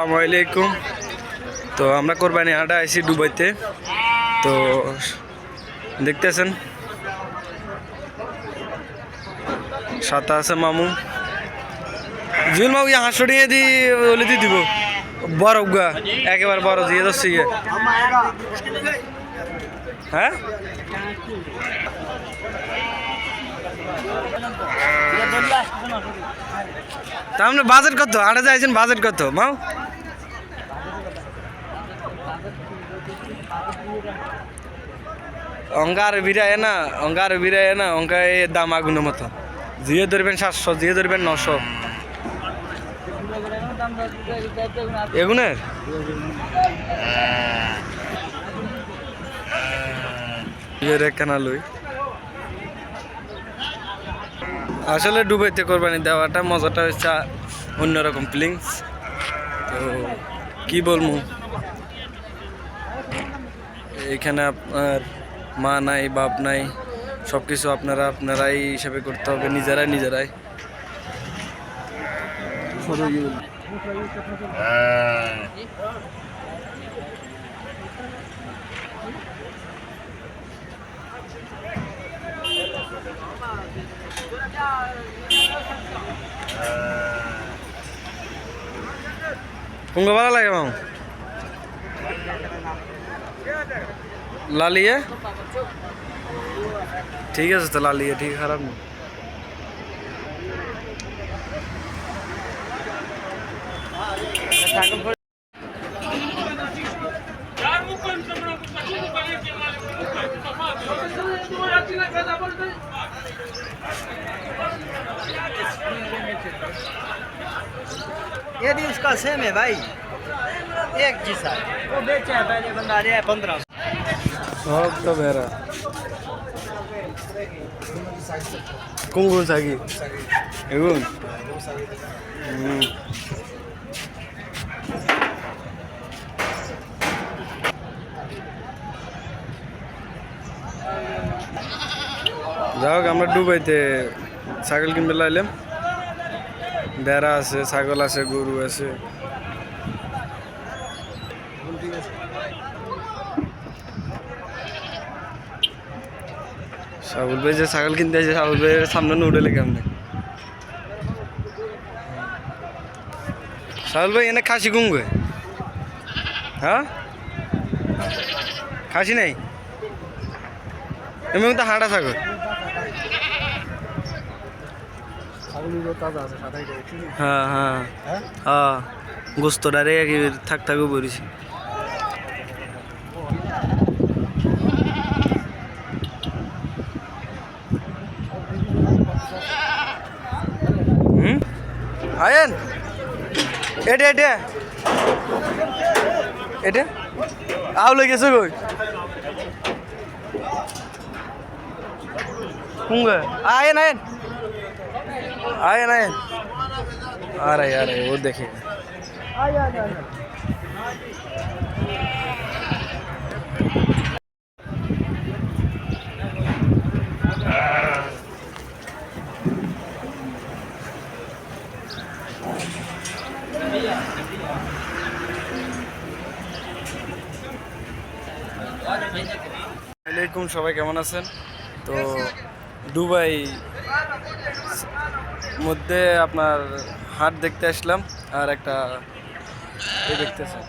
আসসালামু আলাইকুম। তো আমরা কোরবানি হাটে আইছি দুবাইতে। তো দেখতেছেন সাথে আছে মামু জুল মামু হাঁসো নিয়ে দি ওলে দিয়ে দিব বড় গা একেবারে বড় দিয়ে যাচ্ছে গিয়ে। হ্যাঁ তা আপনার বাজেট কত? আটে যাইছেন বাজেট কত মাও? অঙ্গার বিরায় না অঙ্কা দাম আগুনের মতো। জিয়ে ধরবেন 700, জিয়ে ধরবেন 900 এগুনের। আসলে ডুবাইতে কোরবানি দেওয়াটা মজাটা হচ্ছে অন্যরকম ফিলিংস। তো কি বলবো, এখানে আপনার মা নাই বাপ নাই, সব কিছু আপনারাই হিসাবে করতে হবে, নিজেরাই। কোনটা ভালো লাগে মাম? লালিয়ে ঠিক আছে, তো লালিয়ে ঠিক, খারাপ না। ये भी उसका सेम है भाई, एक जैसा। वो बेचा है पहले बंदा दिया है 15। सब तो मेरा कौन सा की एगुन যাও আমরা ডুবাইতে ছাগল কিনতে লাইলাম। বেড়া আছে, ছাগল আছে, গরু আছে। সাবুল ভাই যে ছাগল কিনতে আছে, সাবুল ভাইয়ের সামনে নুডে লেগে আপনি। সাবুল ভাই এনে খাসি কুমবে? হ্যাঁ খাসি নাই এমনি তো হাঁটা ছাগল। হ্যাঁ হ্যাঁ হ্যাঁ গোস্তটারে থাকতে বলেছি। আয়েন এটা আও লেগেছে কই কুঙ্গে আয়েন আরে वो देखे আসসালামাইকুম, সবাই কেমন আছেন? তো দুবাই মধ্যে আপনার হাট দেখতে আসলাম আর একটা দেখতেছেন।